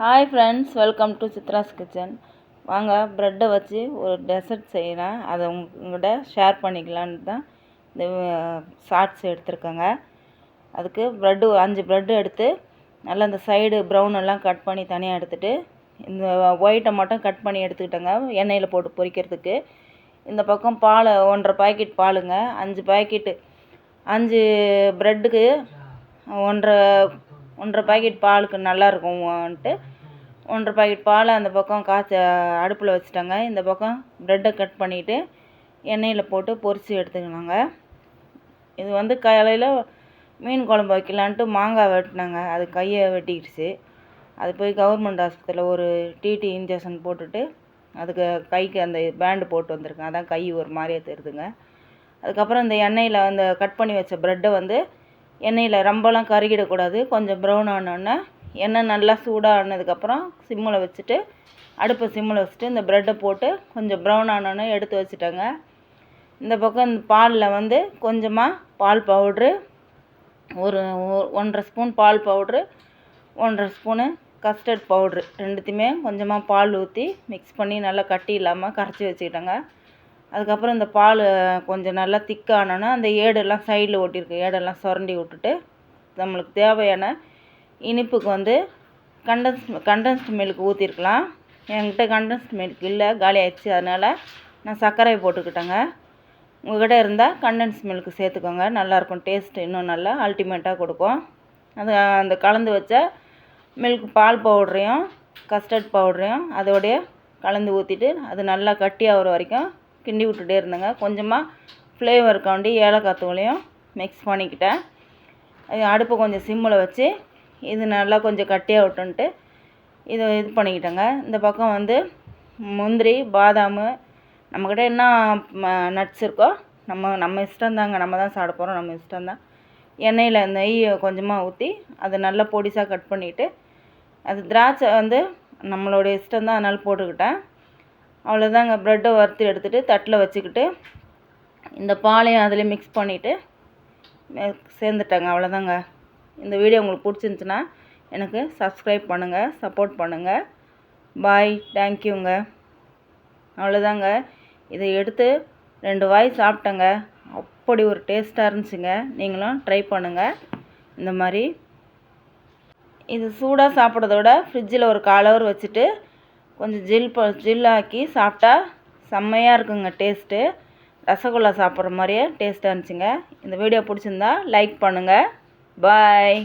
Hi friends, welcome to Chitra's kitchen. வாங்க, ப்ரெட்டை வச்சு ஒரு டெசர்ட் செய்கிறேன். அதை உங்கள்கிட்ட ஷேர் பண்ணிக்கலான்னு தான் இந்த ஷார்ட்ஸ் எடுத்துருக்கேங்க. அதுக்கு ப்ரெட்டு 5 ப்ரெட்டு எடுத்து நல்லா இந்த சைடு ப்ரௌன் எல்லாம் கட் பண்ணி தனியாக எடுத்துகிட்டு இந்த ஒயிட்டை மட்டும் கட் பண்ணி எடுத்துக்கிட்டேங்க எண்ணெயில் போட்டு பொரிக்கிறதுக்கு. இந்த பக்கம் பால் 1.5 பாக்கெட் பாலுங்க. 5 ப்ரெட்டுக்கு 1.5 பாக்கெட் பாலுக்கு நல்லாயிருக்கும்ன்ட்டு 1.5 பாக்கெட் பால் அந்த பக்கம் அடுப்பில் வச்சுட்டாங்க. இந்த பக்கம் ப்ரெட்டை கட் பண்ணிவிட்டு எண்ணெயில் போட்டு பொரித்து எடுத்துக்கலாங்க. இது காலையில் மீன் குழம்பு வைக்கலான்ட்டு மாங்காய் வெட்டினாங்க. அது கையை வெட்டிக்கிடுச்சு. அது போய் கவர்மெண்ட் ஆஸ்பத்திரியில் ஒரு டிடி இன்ஜெக்ஷன் போட்டுட்டு அதுக்கு கைக்கு அந்த பேண்டு போட்டு வந்திருக்கேன். அதான் கை ஒரு மாதிரியே தெரியுதுங்க. அதுக்கப்புறம் இந்த எண்ணெயில் அந்த கட் பண்ணி வச்ச ப்ரெட்டை எண்ணெயில் ரொம்பலாம் கருகிடக்கூடாது. கொஞ்சம் ப்ரௌன் ஆனோடனே எண்ணெய் நல்லா சூடாக ஆனதுக்கப்புறம் அடுப்பை சிம்மில் வச்சுட்டு இந்த ப்ரெட்டை போட்டு கொஞ்சம் ப்ரௌன் ஆனோடனே எடுத்து வச்சுட்டேங்க. இந்த பக்கம் இந்த பாலில் கொஞ்சமாக பால் பவுட்ரு, ஒரு 1.5 ஸ்பூன் பால் பவுட்ரு, 1.5 ஸ்பூனு கஸ்டர்ட் பவுட்ரு, ரெண்டுத்தையுமே கொஞ்சமாக பால் ஊற்றி மிக்ஸ் பண்ணி நல்லா கட்டி இல்லாமல் கரைச்சி வச்சுக்கிட்டேங்க. அதுக்கப்புறம் இந்த பால் கொஞ்சம் நல்லா திக்கானோன்னா அந்த ஏடெல்லாம் சைடில் ஒட்டியிருக்கு ஏடெல்லாம் சுரண்டி விட்டுட்டு நம்மளுக்கு தேவையான இனிப்புக்கு கண்டன்ஸ்டு மில்க் ஊற்றிருக்கலாம். என்கிட்ட கண்டன்ஸ்டு மில்க் இல்லை, காலி ஆயிடுச்சு. அதனால் நான் சர்க்கரை போட்டுக்கிட்டேங்க. உங்கள்கிட்ட இருந்தால் கண்டன்ஸ் மில்க் சேர்த்துக்கோங்க. நல்லாயிருக்கும், டேஸ்ட்டு இன்னும் நல்லா அல்டிமேட்டாக கொடுக்கும். அந்த கலந்து வச்ச மில்க் பால் பவுடரையும் கஸ்டர்ட் பவுடரையும் அதோடைய கலந்து ஊற்றிட்டு அது நல்லா கட்டியாகிற வரைக்கும் கிண்டி விட்டுட்டே இருந்தேங்க. கொஞ்சமாக ஃப்ளேவருக்காண்டி ஏலக்காய் தூளையும் மிக்ஸ் பண்ணிக்கிட்டேன். அடுப்பை கொஞ்சம் சிம்மில் வச்சு இது நல்லா கொஞ்சம் கட்டியாக விட்டுன்ட்டு இது பண்ணிக்கிட்டேங்க. இந்த பக்கம் முந்திரி, பாதாம், நம்மக்கிட்ட என்ன நட்ஸ் இருக்கோ நம்ம இஷ்டம்தாங்க. நம்ம தான் சாப்பிட போகிறோம், நம்ம இஷ்டம்தான். எண்ணெயில் நெய் கொஞ்சமாக ஊற்றி அதை நல்லா பொடிசாக கட் பண்ணிவிட்டு அது திராட்சை நம்மளுடைய இஷ்டம்தான், அதனால் போட்டுக்கிட்டேன். அவ்வளோதாங்க. ப்ரெட்டை வறுத்து எடுத்துகிட்டு தட்டில் வச்சுக்கிட்டு இந்த பாலையும் அதில் மிக்ஸ் பண்ணிவிட்டு சேர்ந்துட்டேங்க. அவ்வளோதாங்க. இந்த வீடியோ உங்களுக்கு பிடிச்சிருந்துச்சின்னா எனக்கு சப்ஸ்கிரைப் பண்ணுங்கள், சப்போர்ட் பண்ணுங்கள். பாய், தேங்க்யூங்க. அவ்வளோதாங்க. இதை எடுத்து 2 வாய் சாப்பிட்டேங்க. அப்படி ஒரு டேஸ்ட்டாக இருந்துச்சுங்க. நீங்களும் ட்ரை பண்ணுங்கள். இந்த மாதிரி இது சூடாக சாப்பிட்றத விட ஃப்ரிட்ஜில் ஒரு 1/4 ஹவர் வச்சுட்டு கொஞ்சம் ஜில்லாக்கி சாப்பிட்டா செம்மையாக இருக்குங்க டேஸ்ட்டு. ரசகுல்லா சாப்பிட்ற மாதிரியே டேஸ்ட்டாக இருந்துச்சுங்க. இந்த வீடியோ பிடிச்சிருந்தா லைக் பண்ணுங்கள். பாய்.